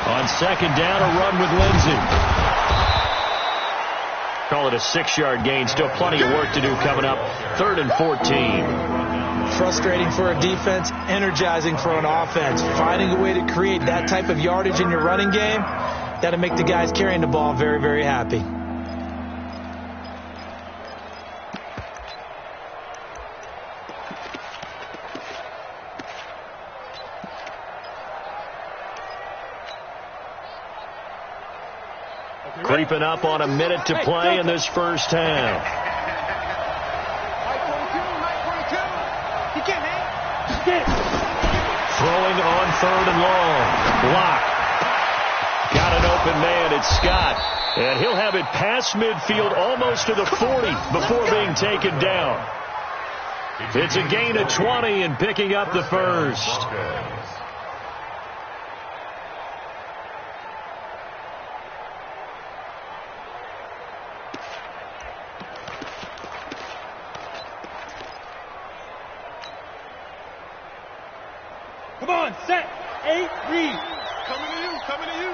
On second down, a run with Lindsey. Call it a 6-yard gain. Still plenty of work to do coming up. 3rd and 14. Frustrating for a defense, energizing for an offense. Finding a way to create that type of yardage in your running game, that'll make the guys carrying the ball very, very happy. Creeping up on a minute to play in this first half. Throwing on 3rd and long. Block. Got an open man. It's Scott. And he'll have it past midfield almost to the 40 before being taken down. It's a gain of 20 and picking up the first. Come on, set, 8, read. Coming to you, coming to you.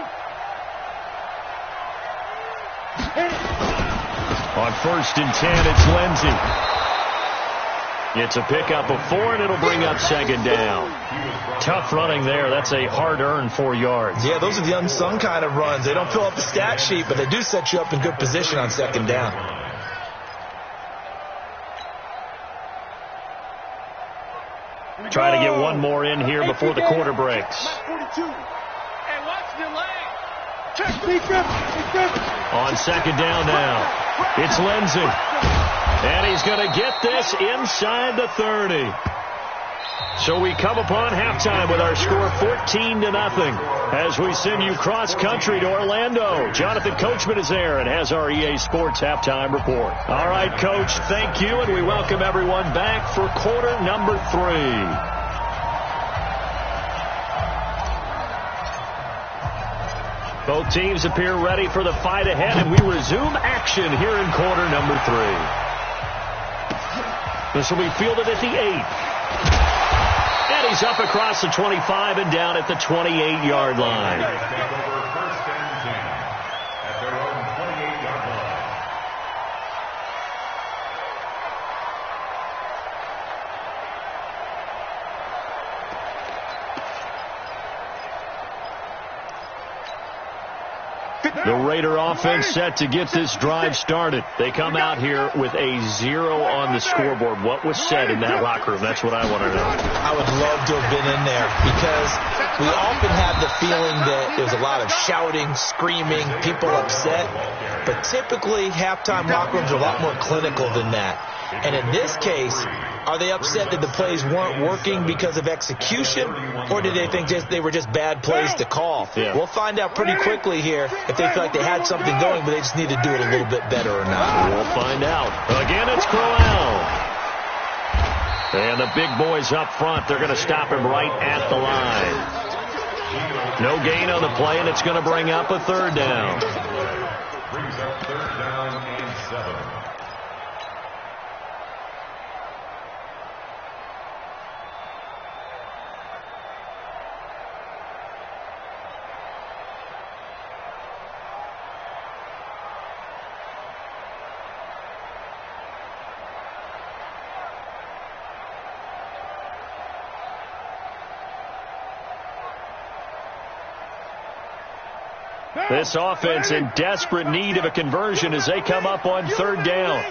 On 1st and 10, it's Lindsey. It's a pickup of 4, and it'll bring up 2nd down. Tough running there. That's a hard-earned 4 yards. Yeah, those are the unsung kind of runs. They don't fill up the stat sheet, but they do set you up in good position on 2nd down. Trying to get one more in here before the quarter breaks. On 2nd down now, it's Lindsey. And he's going to get this inside the 30. So we come upon halftime with our score 14-0 as we send you cross-country to Orlando. Jonathan Coachman is there and has our EA Sports halftime report. All right, Coach, thank you, and we welcome everyone back for quarter number 3. Both teams appear ready for the fight ahead, and we resume action here in quarter number 3. This will be fielded at the 8. And he's up across the 25 and down at the 28-yard line. The Raider offense set to get this drive started. They come out here with a 0 on the scoreboard. What was said in that locker room? That's what I want to know. I would love to have been in there because we often have the feeling that there's a lot of shouting, screaming, people upset. But typically, halftime locker rooms are a lot more clinical than that. And in this case, are they upset that the plays weren't working because of execution, or did they think they were just bad plays to call? Yeah. We'll find out pretty quickly here if they feel like they had something going, but they just need to do it a little bit better or not. We'll find out. Again, it's Crowell. And the big boys up front, they're going to stop him right at the line. No gain on the play, and it's going to bring up a 3rd down. Brings up 3rd down and 7. This offense in desperate need of a conversion as they come up on 3rd down.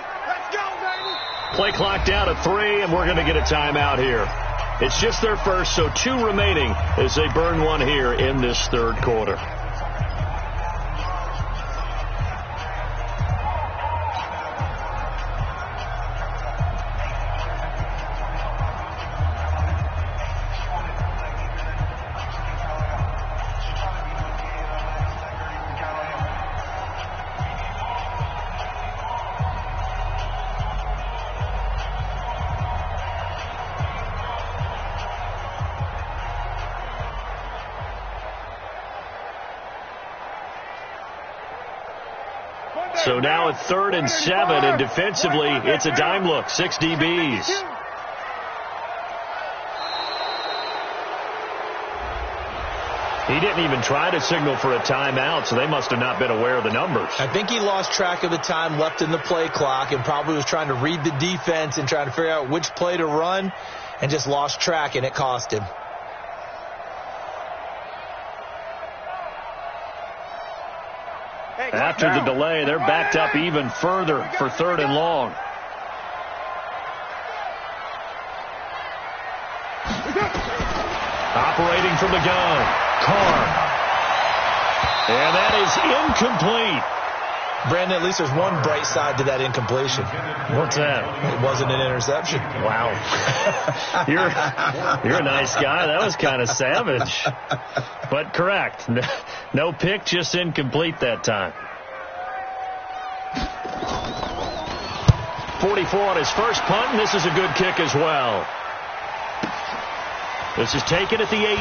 Play clock down to 3, and we're going to get a timeout here. It's just their first, so 2 remaining as they burn one here in this 3rd quarter. So now at 3rd and 7, and defensively, it's a dime look, 6 DBs. He didn't even try to signal for a timeout, so they must have not been aware of the numbers. I think he lost track of the time left in the play clock and probably was trying to read the defense and trying to figure out which play to run and just lost track, and it cost him. After the delay, they're backed up even further for 3rd and long. Operating from the gun, Carr. And that is incomplete. Brandon, at least there's one bright side to that incompletion. What's that? It wasn't an interception. Wow. You're a nice guy. That was kind of savage. But correct. No pick, just incomplete that time. 44 on his first punt, and this is a good kick as well. This is taken at the 18.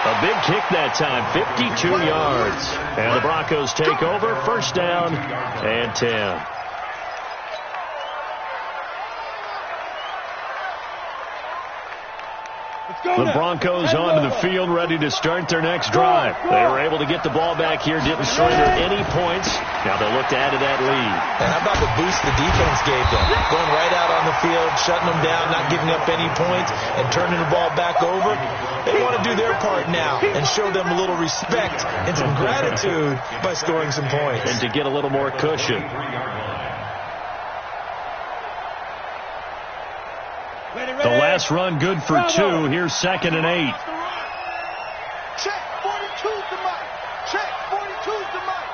A big kick that time, 52 yards. And the Broncos take over, 1st down and 10. The Broncos onto the field, ready to start their next drive. They were able to get the ball back here, didn't surrender any points. Now they'll look to add to that lead. And how about the boost the defense gave them? Going right out on the field, shutting them down, not giving up any points, and turning the ball back over. They want to do their part now and show them a little respect and some gratitude by scoring some points. And to get a little more cushion. The last run good for 2. Here's 2nd and 8. Check 42's the mic. Check 42's the mic.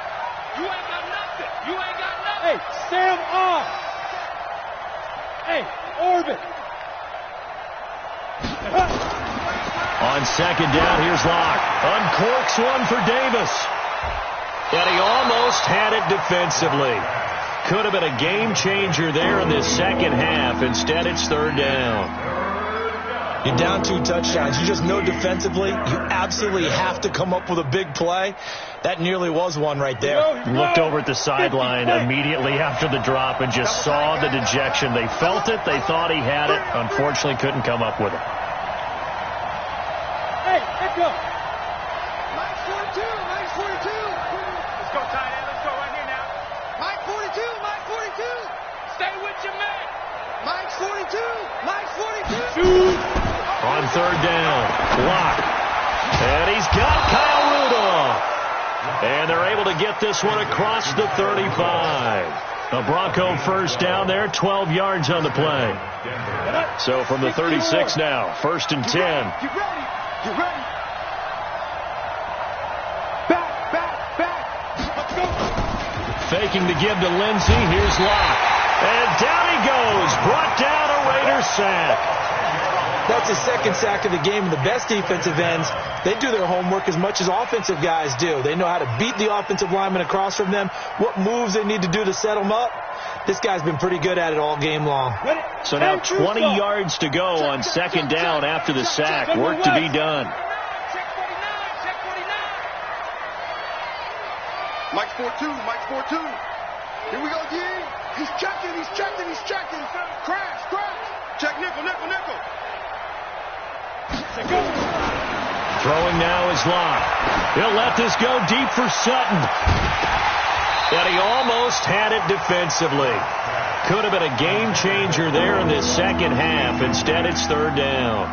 You ain't got nothing. You ain't got nothing. Hey, Sam off. Hey, orbit. On 2nd down, here's Locke. Uncorks one for Davis. And he almost had it defensively. Could have been a game changer there in this 2nd half. Instead, it's 3rd down. You're down 2 touchdowns. You just know defensively you absolutely have to come up with a big play. That nearly was one right there. Looked over at the sideline immediately after the drop and just saw the dejection. They felt it. They thought he had it. Unfortunately, couldn't come up with it. Hey, let's go. Mike 42, Mike 42. Let's go, tight end. Let's go right here now. Mike 42, Mike 42. Stay with your man. Mike 42, Mike 42. Shoot. On 3rd down, Locke. And he's got Kyle Rudolph. And they're able to get this one across the 35. A Bronco 1st down there, 12 yards on the play. So from the 36 now, 1st and 10. Get ready. Get ready. Back, back, back. Let's go. Faking the give to Lindsey. Here's Locke. And down he goes. Brought down a Raiders sack. That's his 2nd sack of the game. And the best defensive ends, they do their homework as much as offensive guys do. They know how to beat the offensive lineman across from them, what moves they need to do to set them up. This guy's been pretty good at it all game long. So now 20 yards to go on 2nd down after the sack. Work to be done. Mike 4-2, Mike 4-2. Here we go, D. He's checking, he's checking, he's checking. Crash, crash. Check nickel, nickel, nickel. Throwing now is Locke. He'll let this go deep for Sutton. And he almost had it defensively. Could have been a game changer there in this 2nd half. Instead, it's 3rd down.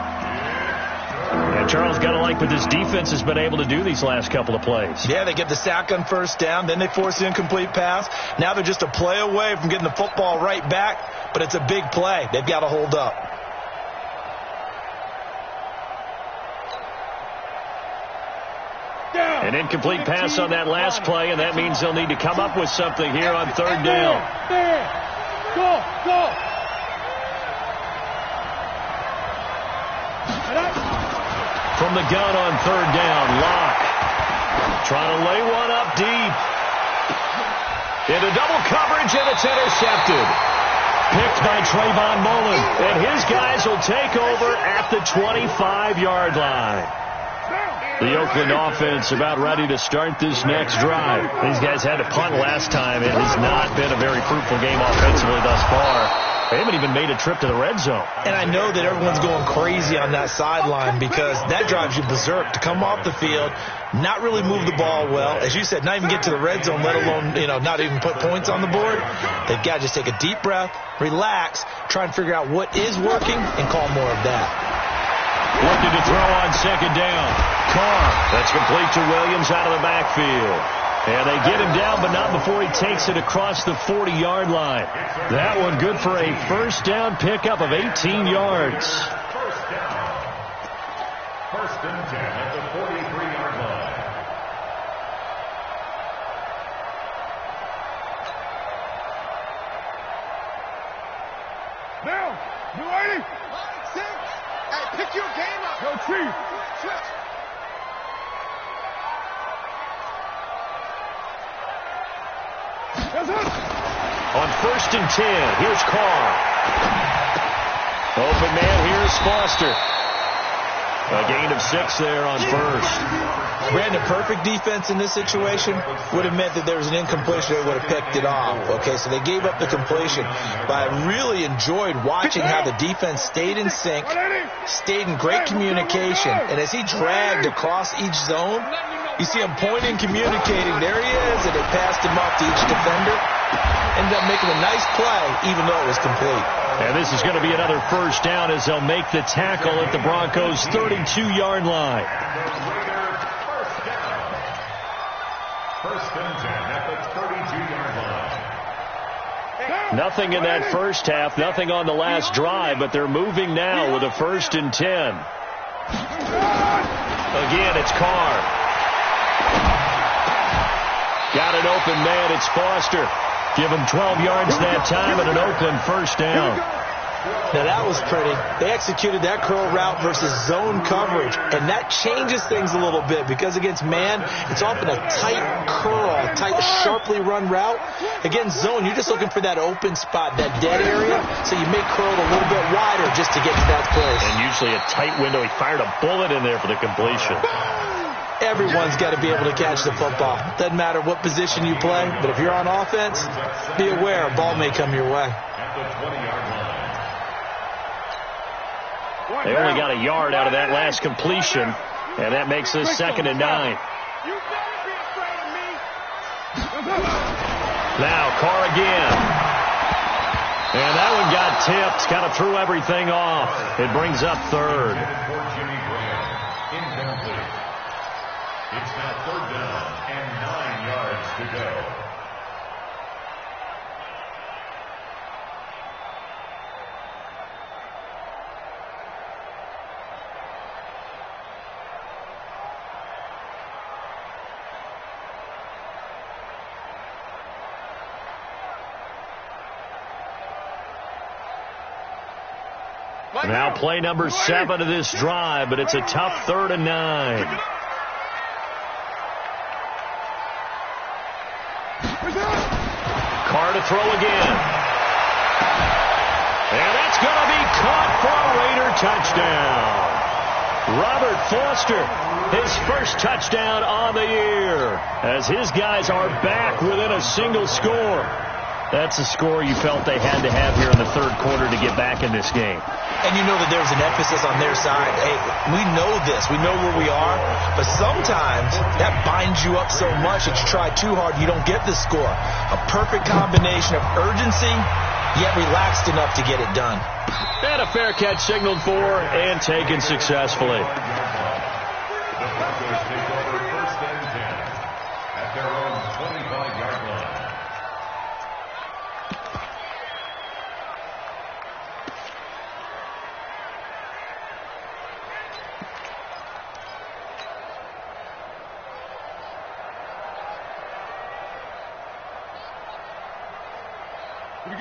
And Charles, got to like what this defense has been able to do these last couple of plays. Yeah, they get the sack on 1st down. Then they force the incomplete pass. Now they're just a play away from getting the football right back. But it's a big play. They've got to hold up. An incomplete pass on that last play, and that means they'll need to come up with something here on 3rd down. Go, go. From the gun on 3rd down, Locke trying to lay one up deep. Into double coverage, and it's intercepted. Picked by Trayvon Mullen, and his guys will take over at the 25-yard line. The Oakland offense about ready to start this next drive. These guys had to punt last time. It has not been a very fruitful game offensively thus far. They haven't even made a trip to the red zone. And I know that everyone's going crazy on that sideline because that drives you berserk to come off the field, not really move the ball well. As you said, not even get to the red zone, let alone, not even put points on the board. They've got to just take a deep breath, relax, try and figure out what is working, and call more of that. Looking to throw on second down. Carr. That's complete to Williams out of the backfield. And they get him down, but not before he takes it across the 40-yard line. That one good for a first down pickup of 18 yards. First and 10 at the 43-yard line. Now, you ready? 6. Hey, pick your game up. Go, Chief. Switch. On first and 10, here's Carr. Open man, here's Foster. A gain of 6 there on first. Brandon, perfect defense in this situation would have meant that there was an incompletion. They would have picked it off. Okay, so they gave up the completion. But I really enjoyed watching how the defense stayed in sync, stayed in great communication. And as he dragged across each zone, you see him pointing, communicating. There he is, and it passed him up to each defender. Ended up making a nice play, even though it was complete. And this is going to be another first down as they'll make the tackle at the Broncos' 32-yard line. First and 10 at the 32-yard line. Nothing in that first half, nothing on the last drive, but they're moving now with a first and 10. Again, it's Carr. Got an open man, it's Foster. Give him 12 yards that time and an Oakland first down. Now that was pretty. They executed that curl route versus zone coverage, and that changes things a little bit because against man, it's often a tight curl, tight, sharply run route. Against zone, you're just looking for that open spot, that dead area, so you may curl it a little bit wider just to get to that place. And usually a tight window. He fired a bullet in there for the completion. Everyone's got to be able to catch the football. Doesn't matter what position you play, but if you're on offense, be aware a ball may come your way. They only got a yard out of that last completion, and that makes this 2nd and 9. Now, Carr again. And that one got tipped, kind of threw everything off. It brings up 3rd. It's now 3rd down and 9 yards to go. Now play number 7 of this drive, but it's a tough 3rd and 9. Carr to throw again. And that's going to be caught for a Raider touchdown. Robert Foster, his first touchdown on the year, as his guys are back within a single score. That's a score you felt they had to have here in the 3rd quarter to get back in this game. And you know that there's an emphasis on their side. Hey, we know this. We know where we are. But sometimes that binds you up so much that you try too hard, you don't get the score. A perfect combination of urgency, yet relaxed enough to get it done. And a fair catch signaled for and taken successfully. The Broncos take over 1st and 10 at their own 25-yard line.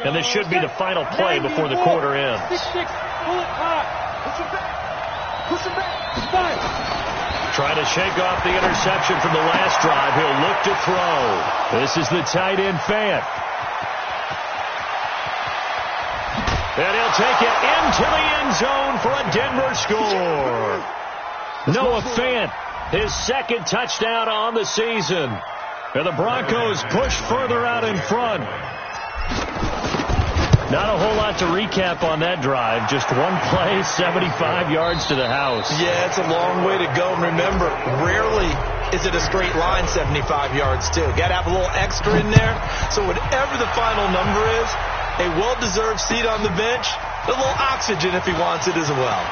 And this should be the final play before the quarter ends. 6-6, pull it hot. Push him back. Push him back. 5. Trying to shake off the interception from the last drive. He'll look to throw. This is the tight end, Fant. And he'll take it into the end zone for a Denver score. Noah Fant, his 2nd touchdown on the season. And the Broncos push further out in front. Not a whole lot to recap on that drive. Just one play, 75 yards to the house. Yeah, it's a long way to go. And remember, rarely is it a straight line 75 yards, too. Got to have a little extra in there. So whatever the final number is, a well-deserved seat on the bench, a little oxygen if he wants it as well.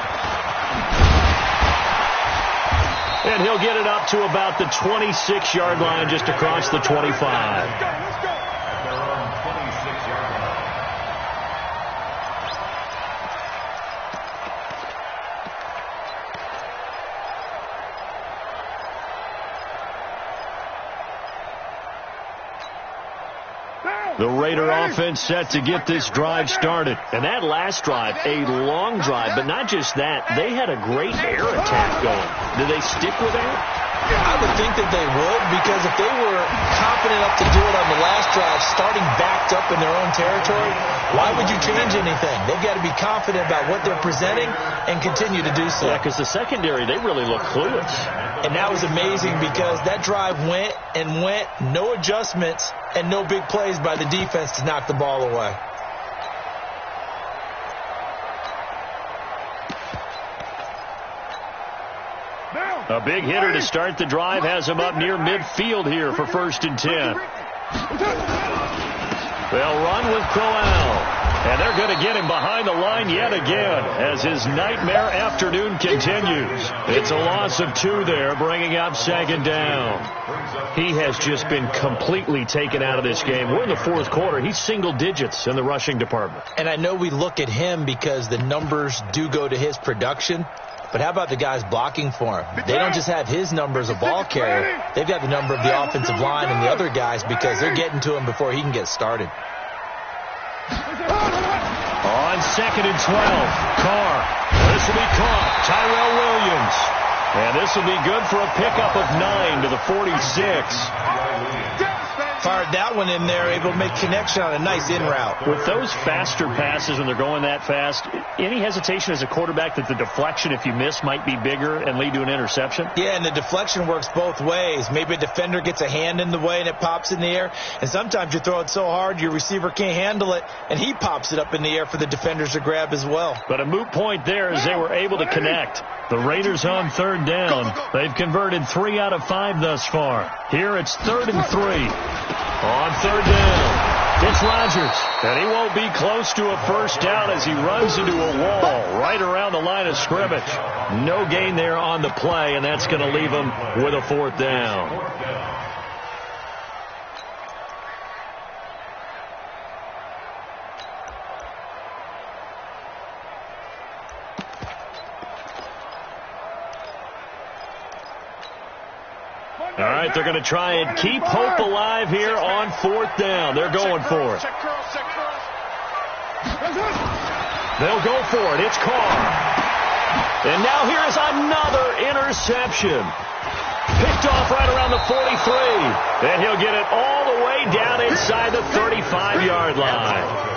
And he'll get it up to about the 26-yard line, just across the 25. The Raider offense set to get this drive started. And that last drive, a long drive, but not just that. They had a great air attack going. Do they stick with that? I would think that they would, because if they were confident enough to do it on the last drive, starting backed up in their own territory, why would you change anything? They've got to be confident about what they're presenting and continue to do so. Yeah, because the secondary, they really look clueless. And that was amazing because that drive went and went, no adjustments and no big plays by the defense to knock the ball away. A big hitter to start the drive has him up near midfield here for 1st and 10. They'll run with Crowell. And they're going to get him behind the line yet again as his nightmare afternoon continues. It's a loss of 2 there, bringing up 2nd down. He has just been completely taken out of this game. We're in the 4th quarter. He's single digits in the rushing department. And I know we look at him because the numbers do go to his production. But how about the guys blocking for him? They don't just have his number as a ball carrier. They've got the number of the offensive line and the other guys because they're getting to him before he can get started. On 2nd and 12, Carr. This will be caught. Tyrell Williams. And this will be good for a pickup of 9 to the 46. Fired that one in there, able to make connection on a nice in route. With those faster passes when they're going that fast, any hesitation as a quarterback that the deflection, if you miss, might be bigger and lead to an interception? Yeah, and the deflection works both ways. Maybe a defender gets a hand in the way and it pops in the air. And sometimes you throw it so hard your receiver can't handle it, and he pops it up in the air for the defenders to grab as well. But a moot point there as they were able to connect. The Raiders on 3rd down. They've converted 3 out of 5 thus far. Here it's 3rd and 3. On 3rd down, it's Rodgers, and he won't be close to a 1st down as he runs into a wall right around the line of scrimmage. No gain there on the play, and that's going to leave him with a 4th down. All right, they're going to try and keep hope alive here on 4th down. They're going for it. They'll go for it. It's Carr. And now here is another interception. Picked off right around the 43. And he'll get it all the way down inside the 35-yard line.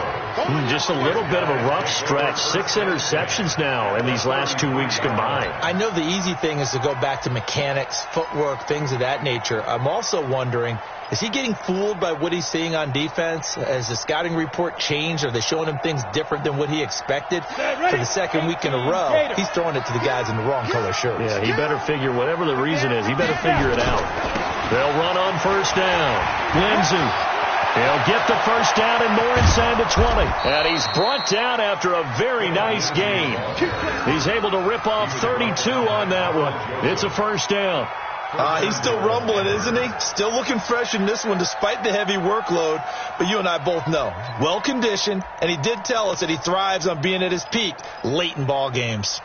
Just a little bit of a rough stretch. 6 interceptions now in these last 2 weeks combined. I know the easy thing is to go back to mechanics, footwork, things of that nature. I'm also wondering, is he getting fooled by what he's seeing on defense? Has the scouting report changed? Are they showing him things different than what he expected? For the 2nd week in a row, he's throwing it to the guys in the wrong color shirts. Yeah, he better figure, whatever the reason is, he better figure it out. They'll run on 1st down. Lindsey. He'll get the 1st down and more inside the 20. And he's brought down after a very nice game. He's able to rip off 32 on that one. It's a 1st down. He's still rumbling, isn't he? Still looking fresh in this one despite the heavy workload. But you and I both know, well-conditioned, and he did tell us that he thrives on being at his peak late in ball games.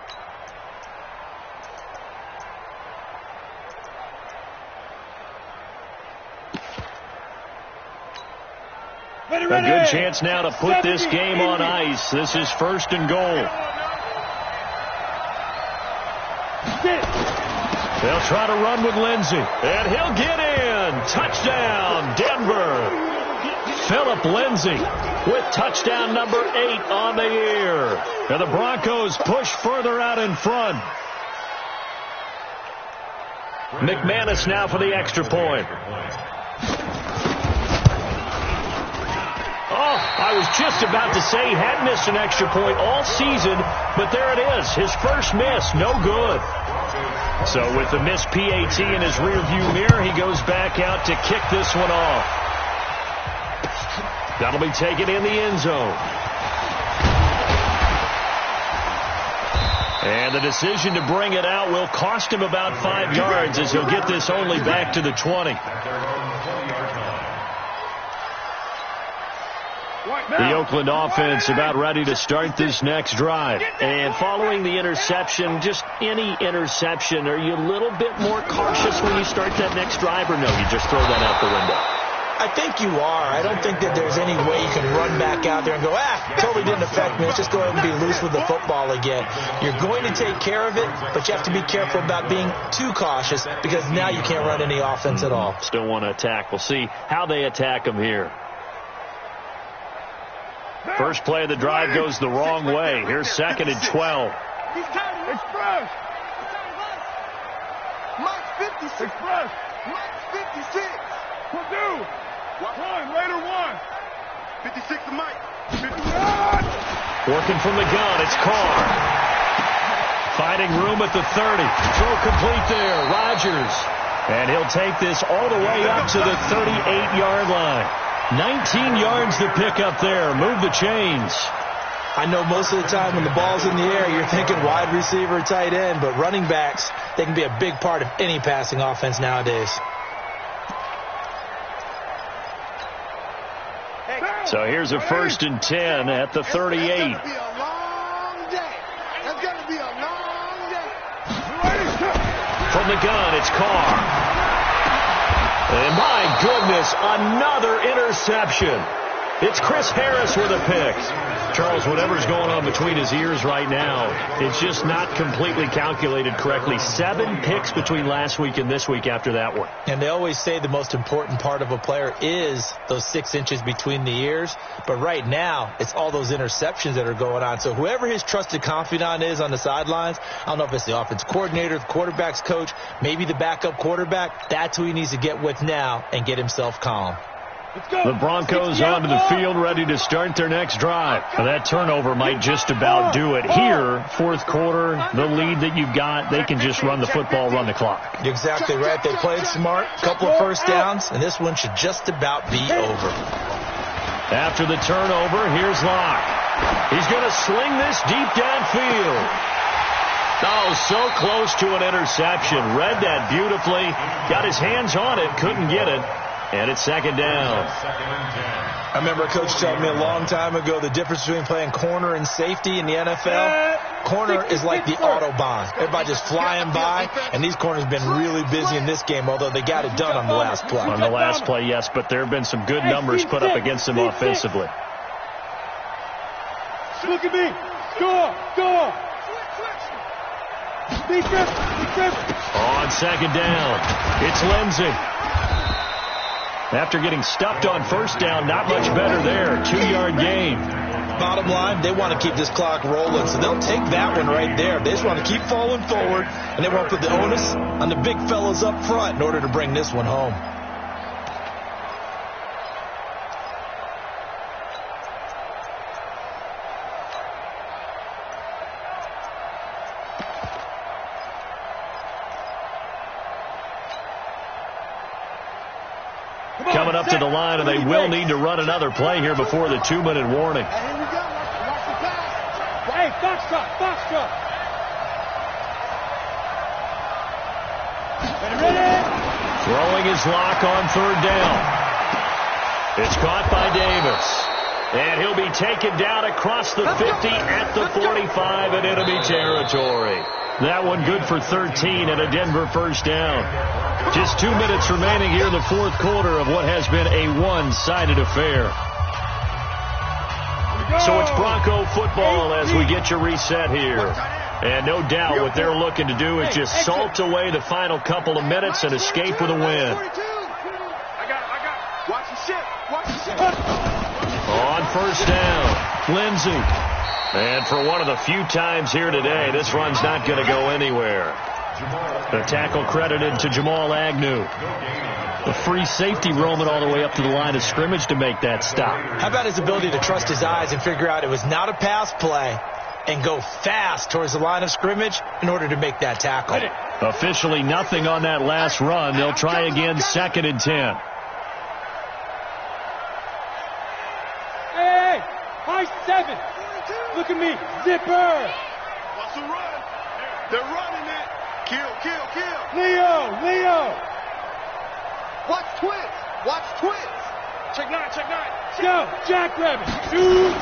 A good chance now to put this game on ice. This is 1st and goal. They'll try to run with Lindsey. And he'll get in. Touchdown, Denver. Phillip Lindsey with touchdown number 8 on the year. And the Broncos push further out in front. McManus now for the extra point. Oh, I was just about to say he had missed an extra point all season, but there it is. His first miss, no good. So with the missed PAT in his rearview mirror, he goes back out to kick this one off. That'll be taken in the end zone. And the decision to bring it out will cost him about 5 yards as he'll get this only back to the 20. The Oakland offense about ready to start this next drive. And following the interception, just any interception, are you a little bit more cautious when you start that next drive, or no, you just throw that out the window? I think you are. I don't think that there's any way you can run back out there and go, totally didn't affect me. Let's just go ahead and be loose with the football again. You're going to take care of it, but you have to be careful about being too cautious because now you can't run any offense at all. Still want to attack. We'll see how they attack him here. First play of the drive goes the wrong way. Here's 2nd and 12. He's tight. Express. Mike's 56. Express. Mike's 56. Purdue. One. Later one. 56 to Mike. 51. Working from the gun. It's Carr. Finding room at the 30. Throw complete there. Rodgers. And he'll take this all the way up to the 38-yard line. 19 yards to pick up there. Move the chains. I know most of the time when the ball's in the air, you're thinking wide receiver, tight end, but running backs, they can be a big part of any passing offense nowadays. So here's a 1st and 10 at the 38. That's going to be a long day. That's going to be a long day. From the gun, it's Carr. And my goodness, another interception. It's Chris Harris with a pick. Charles, whatever's going on between his ears right now, it's just not completely calculated correctly. 7 picks between last week and this week after that one. And they always say the most important part of a player is those 6 inches between the ears. But right now, it's all those interceptions that are going on. So whoever his trusted confidant is on the sidelines, I don't know if it's the offense coordinator, the quarterback's coach, maybe the backup quarterback, that's who he needs to get with now and get himself calm. The Broncos onto the field, ready to start their next drive. That turnover might just about do it. Here, 4th quarter, the lead that you've got, they can just run the football, run the clock. You're exactly right. They played smart, couple of first downs, and this one should just about be over. After the turnover, here's Locke. He's going to sling this deep downfield. Oh, so close to an interception. Read that beautifully. Got his hands on it, couldn't get it. And it's 2nd down. I remember a coach telling me a long time ago the difference between playing corner and safety in the NFL. Corner is like the Autobahn. Everybody just flying by, and these corners have been really busy in this game, although they got it done on the last play. On the last play, yes, but there have been some good numbers put up against them offensively. Look at me. Score. Defense. On 2nd down, it's Lindsey. After getting stuffed on 1st down, not much better there. 2-yard gain. Bottom line, they want to keep this clock rolling, so they'll take that one right there. They just want to keep falling forward, and they want to put the onus on the big fellas up front in order to bring this one home. Coming up to the line, and they will need to run another play here before the 2-minute warning. Here we go. Watch the pass. Hey, Foxtrot. Ready. Throwing his lock on 3rd down. It's caught by Davis. And he'll be taken down across the 50 at the 45 and enemy territory. That one good for 13 and a Denver 1st down. Just 2 minutes remaining here in the 4th quarter of what has been a one-sided affair. So it's Bronco football as we get you reset here. And no doubt what they're looking to do is just salt away the final couple of minutes and escape with a win. I got it. Watch the shit. On 1st down, Lindsey. And for one of the few times here today, this run's not going to go anywhere. The tackle credited to Jamal Agnew. The free safety roaming all the way up to the line of scrimmage to make that stop. How about his ability to trust his eyes and figure out it was not a pass play and go fast towards the line of scrimmage in order to make that tackle. Officially nothing on that last run. They'll try again, 2nd and 10. Hey, high 7. Look at me, zipper. What's the run? They're running it. Kill. Leo. Watch twins. Check 9. Go, jackrabbit. Dude.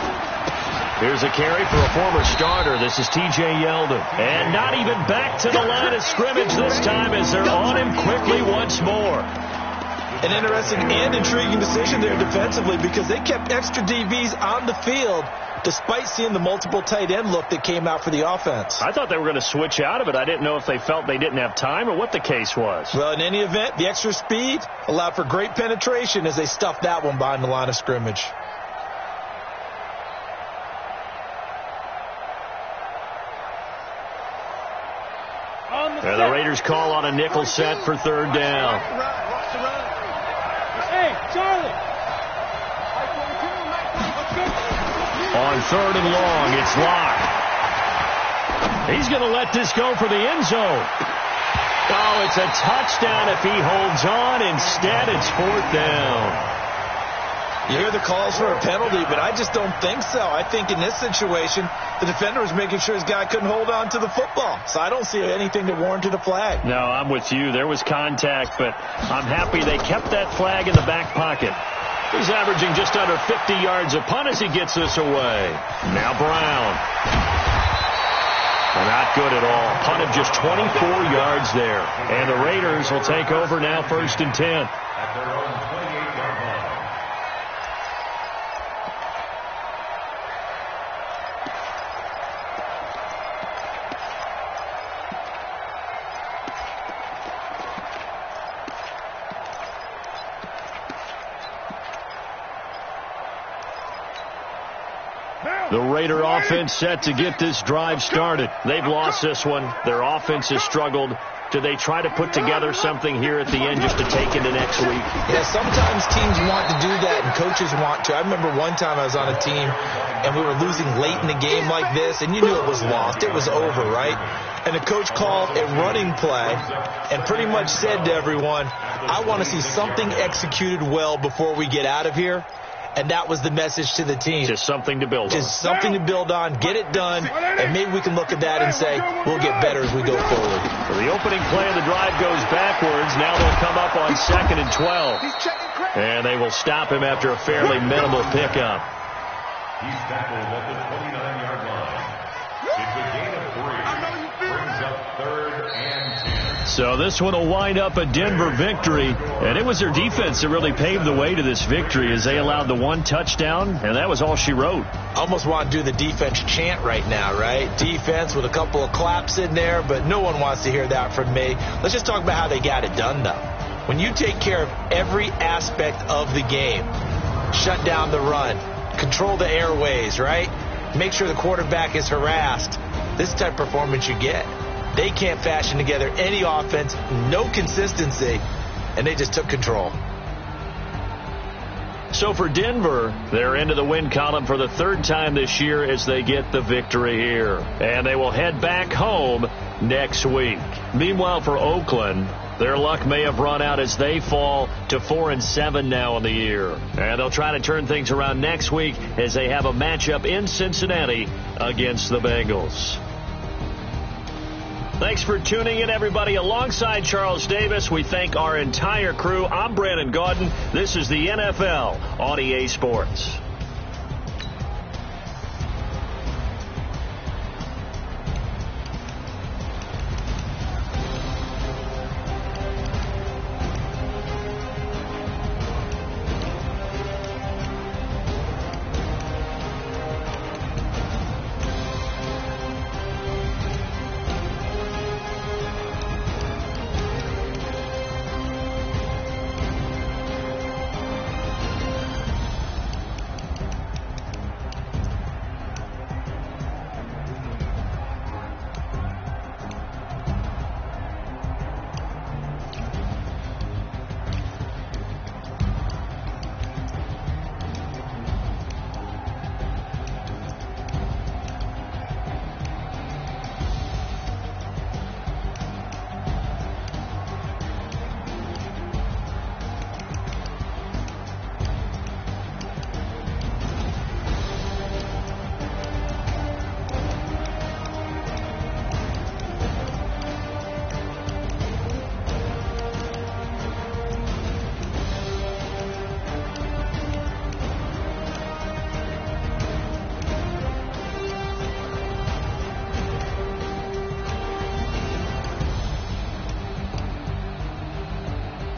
Here's a carry for a former starter. This is T.J. Yeldon. And not even back to the line of scrimmage this time as they're on him quickly once more. An interesting and intriguing decision there defensively because they kept extra DBs on the field despite seeing the multiple tight end look that came out for the offense. I thought they were going to switch out of it. I didn't know if they felt they didn't have time or what the case was. Well, in any event, the extra speed allowed for great penetration as they stuffed that one behind the line of scrimmage. And the Raiders call on a nickel set for 3rd down. Hey, Charlie. On 3rd and long, it's Locke. He's going to let this go for the end zone. Oh, it's a touchdown if he holds on. Instead, it's 4th down. You hear the calls for a penalty, but I just don't think so. I think in this situation, the defender was making sure his guy couldn't hold on to the football. So I don't see anything that warranted a flag. No, I'm with you. There was contact, but I'm happy they kept that flag in the back pocket. He's averaging just under 50 yards a punt as he gets this away. Now Brown. Not good at all. Punt of just 24 yards there. And the Raiders will take over now, 1st and 10. At their own 28-yard line. The Raider offense set to get this drive started. They've lost this one. Their offense has struggled. Do they try to put together something here at the end just to take into next week? Yeah, sometimes teams want to do that and coaches want to. I remember one time I was on a team and we were losing late in a game like this and you knew it was lost. It was over, right? And the coach called a running play and pretty much said to everyone, I want to see something executed well before we get out of here. And that was the message to the team. Just something to build on. Just something to build on, get it done, and maybe we can look at that and say, we'll get better as we go forward. Well, the opening play of the drive goes backwards. Now they'll come up on 2nd and 12. And they will stop him after a fairly minimal pickup. He's tackled at the 29-yard line. It's a gain of 3. Brings up 3rd and 10. So this one will wind up a Denver victory. And it was their defense that really paved the way to this victory as they allowed the 1 touchdown, and that was all she wrote. Almost want to do the defense chant right now, right? Defense with a couple of claps in there, but no one wants to hear that from me. Let's just talk about how they got it done, though. When you take care of every aspect of the game, shut down the run, control the airways, right? Make sure the quarterback is harassed. This type of performance you get. They can't fashion together any offense, no consistency, and they just took control. So for Denver, they're into the win column for the 3rd time this year as they get the victory here. And they will head back home next week. Meanwhile, for Oakland, their luck may have run out as they fall to 4-7 now in the year. And they'll try to turn things around next week as they have a matchup in Cincinnati against the Bengals. Thanks for tuning in, everybody. Alongside Charles Davis, we thank our entire crew. I'm Brandon Gaudin. This is the NFL on EA Sports.